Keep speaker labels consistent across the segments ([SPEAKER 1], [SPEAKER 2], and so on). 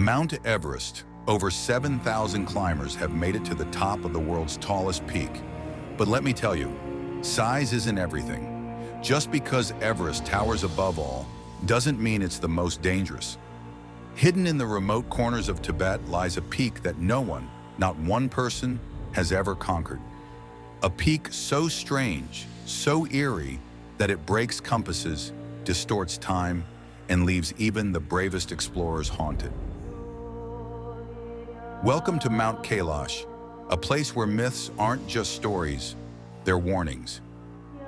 [SPEAKER 1] Mount Everest. Over 7,000 climbers have made it to the top of the world's tallest peak. But let me tell you, size isn't everything. Just because Everest towers above all doesn't mean it's the most dangerous. Hidden in the remote corners of Tibet lies a peak that no one, not one person, has ever conquered. A peak so strange, so eerie, that it breaks compasses, distorts time, and leaves even the bravest explorers haunted. Welcome to Mount Kailash, a place where myths aren't just stories, they're warnings.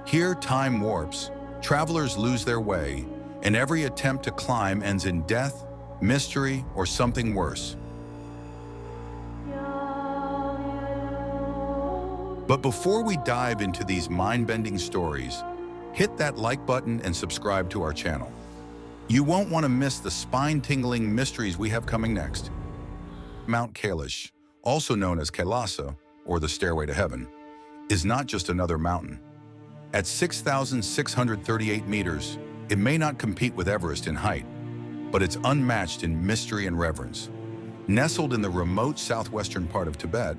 [SPEAKER 1] Here, time warps, travelers lose their way, and every attempt to climb ends in death, mystery, or something worse. But before we dive into these mind-bending stories, hit that like button and subscribe to our channel. You won't want to miss the spine-tingling mysteries we have coming next. Mount Kailash, also known as Kailasa, or the Stairway to Heaven, is not just another mountain. At 6,638 meters, it may not compete with Everest in height, but it's unmatched in mystery and reverence. Nestled in the remote southwestern part of Tibet,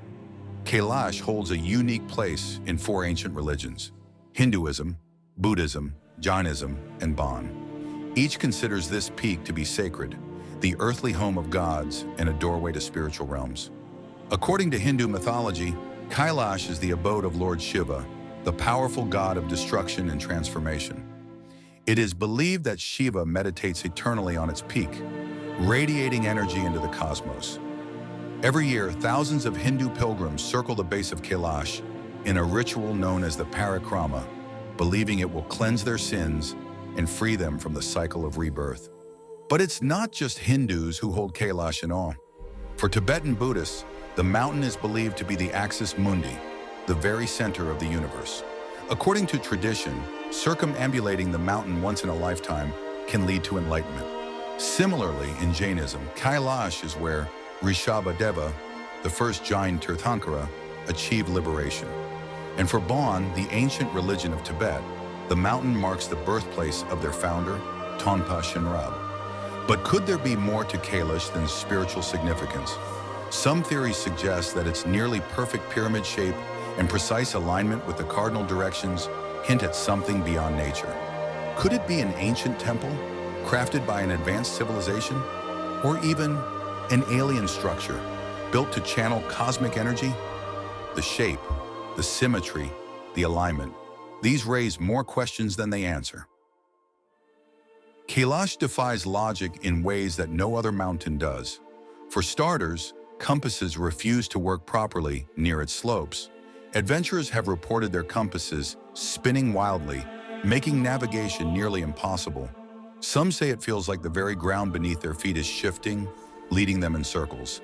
[SPEAKER 1] Kailash holds a unique place in four ancient religions: Hinduism, Buddhism, Jainism, and Bon. Each considers this peak to be sacred, the earthly home of gods and a doorway to spiritual realms. According to Hindu mythology, Kailash is the abode of Lord Shiva, the powerful god of destruction and transformation. It is believed that Shiva meditates eternally on its peak, radiating energy into the cosmos. Every year, thousands of Hindu pilgrims circle the base of Kailash in a ritual known as the parikrama, believing it will cleanse their sins and free them from the cycle of rebirth. But it's not just Hindus who hold Kailash in awe. For Tibetan Buddhists, the mountain is believed to be the axis mundi, the very center of the universe. According to tradition, circumambulating the mountain once in a lifetime can lead to enlightenment. Similarly, in Jainism, Kailash is where Rishabhadeva, the first Jain Tirthankara, achieved liberation. And for Bon, the ancient religion of Tibet, the mountain marks the birthplace of their founder, Tonpa Shinrab. But could there be more to Kailash than spiritual significance? Some theories suggest that its nearly perfect pyramid shape and precise alignment with the cardinal directions hint at something beyond nature. Could it be an ancient temple, crafted by an advanced civilization? Or even an alien structure, built to channel cosmic energy? The shape, the symmetry, the alignment, these raise more questions than they answer. Kailash defies logic in ways that no other mountain does. For starters, compasses refuse to work properly near its slopes. Adventurers have reported their compasses spinning wildly, making navigation nearly impossible. Some say it feels like the very ground beneath their feet is shifting, leading them in circles.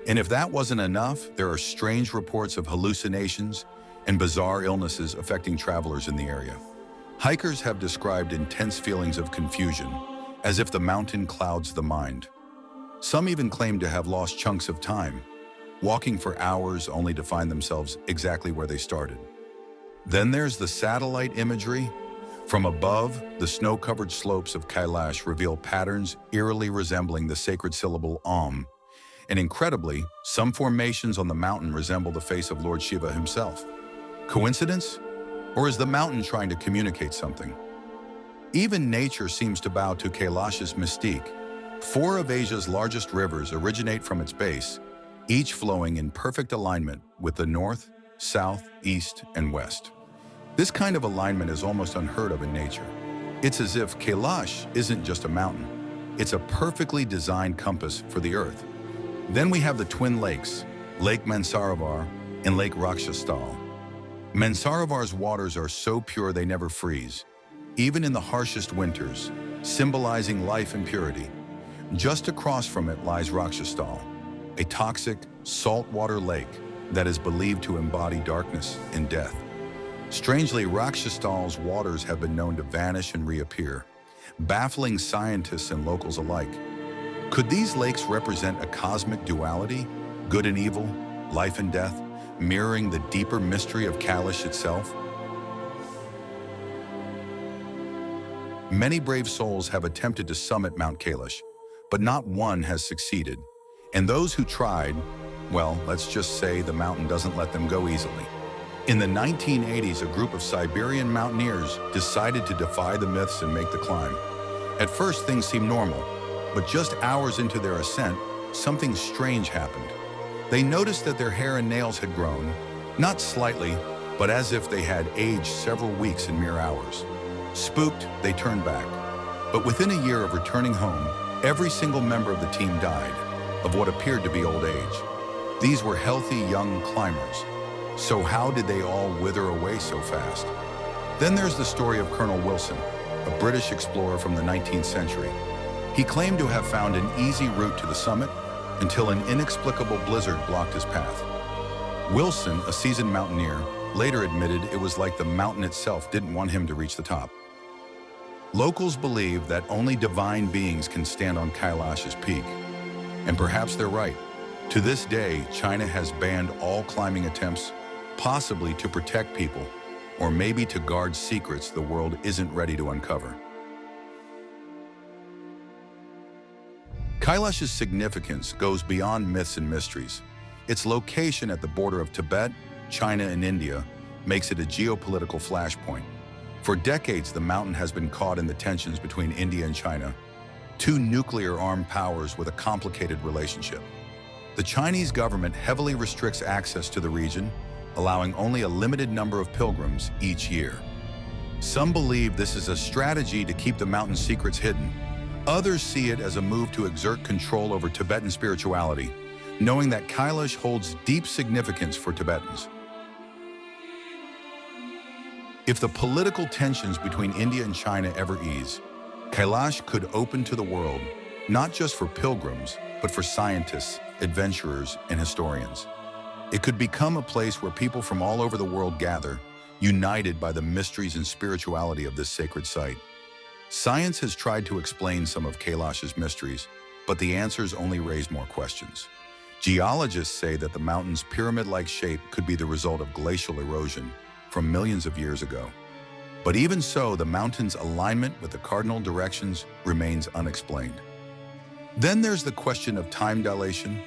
[SPEAKER 1] And if that wasn't enough, there are strange reports of hallucinations and bizarre illnesses affecting travelers in the area. Hikers have described intense feelings of confusion, as if the mountain clouds the mind. Some even claim to have lost chunks of time, walking for hours only to find themselves exactly where they started. Then there's the satellite imagery. From above, the snow-covered slopes of Kailash reveal patterns eerily resembling the sacred syllable Om. And incredibly, some formations on the mountain resemble the face of Lord Shiva himself. Coincidence? Or is the mountain trying to communicate something? Even nature seems to bow to Kailash's mystique. Four of Asia's largest rivers originate from its base, each flowing in perfect alignment with the north, south, east, and west. This kind of alignment is almost unheard of in nature. It's as if Kailash isn't just a mountain. It's a perfectly designed compass for the earth. Then we have the twin lakes, Lake Mansaravar and Lake Rakshastal. Mansaravar's waters are so pure they never freeze, even in the harshest winters, symbolizing life and purity. Just across from it lies Rakshastal, a toxic, saltwater lake that is believed to embody darkness and death. Strangely, Rakshastal's waters have been known to vanish and reappear, baffling scientists and locals alike. Could these lakes represent a cosmic duality, good and evil, life and death, mirroring the deeper mystery of Kailash itself? Many brave souls have attempted to summit Mount Kailash, but not one has succeeded. And those who tried, well, let's just say the mountain doesn't let them go easily. In the 1980s, a group of Siberian mountaineers decided to defy the myths and make the climb. At first, things seemed normal, but just hours into their ascent, something strange happened. They noticed that their hair and nails had grown, not slightly, but as if they had aged several weeks in mere hours. Spooked, they turned back. But within a year of returning home, every single member of the team died of what appeared to be old age. These were healthy young climbers. So how did they all wither away so fast? Then there's the story of Colonel Wilson, a British explorer from the 19th century. He claimed to have found an easy route to the summit until an inexplicable blizzard blocked his path. Wilson, a seasoned mountaineer, later admitted it was like the mountain itself didn't want him to reach the top. Locals believe that only divine beings can stand on Kailash's peak. And perhaps they're right. To this day, China has banned all climbing attempts, possibly to protect people, or maybe to guard secrets the world isn't ready to uncover. Kailash's significance goes beyond myths and mysteries. Its location at the border of Tibet, China, and India makes it a geopolitical flashpoint. For decades, the mountain has been caught in the tensions between India and China, two nuclear-armed powers with a complicated relationship. The Chinese government heavily restricts access to the region, allowing only a limited number of pilgrims each year. Some believe this is a strategy to keep the mountain's secrets hidden. Others see it as a move to exert control over Tibetan spirituality, knowing that Kailash holds deep significance for Tibetans. If the political tensions between India and China ever ease, Kailash could open to the world, not just for pilgrims, but for scientists, adventurers, and historians. It could become a place where people from all over the world gather, united by the mysteries and spirituality of this sacred site. Science has tried to explain some of Kailash's mysteries, but the answers only raise more questions. Geologists say that the mountain's pyramid-like shape could be the result of glacial erosion from millions of years ago. But even so, the mountain's alignment with the cardinal directions remains unexplained. Then there's the question of time dilation.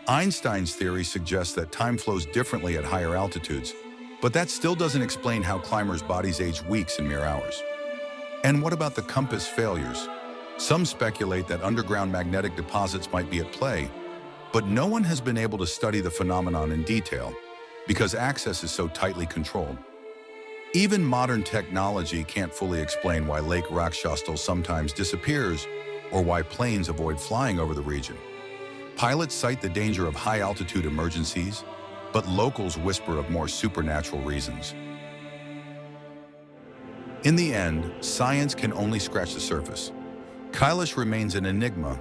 [SPEAKER 1] Einstein's theory suggests that time flows differently at higher altitudes, but that still doesn't explain how climbers' bodies age weeks in mere hours. And what about the compass failures? Some speculate that underground magnetic deposits might be at play, but no one has been able to study the phenomenon in detail because access is so tightly controlled. Even modern technology can't fully explain why Lake Rakshastal sometimes disappears or why planes avoid flying over the region. Pilots cite the danger of high-altitude emergencies, but locals whisper of more supernatural reasons. In the end, science can only scratch the surface. Kailash remains an enigma,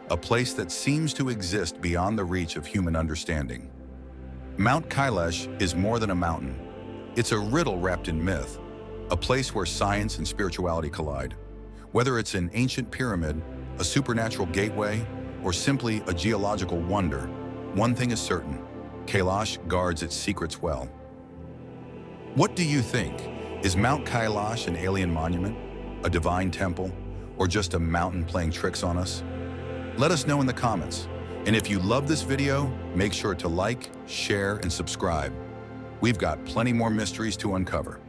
[SPEAKER 1] a place that seems to exist beyond the reach of human understanding. Mount Kailash is more than a mountain. It's a riddle wrapped in myth, a place where science and spirituality collide. Whether it's an ancient pyramid, a supernatural gateway, or simply a geological wonder, one thing is certain: Kailash guards its secrets well. What do you think? Is Mount Kailash an alien monument, a divine temple, or just a mountain playing tricks on us? Let us know in the comments. And if you love this video, make sure to like, share, and subscribe. We've got plenty more mysteries to uncover.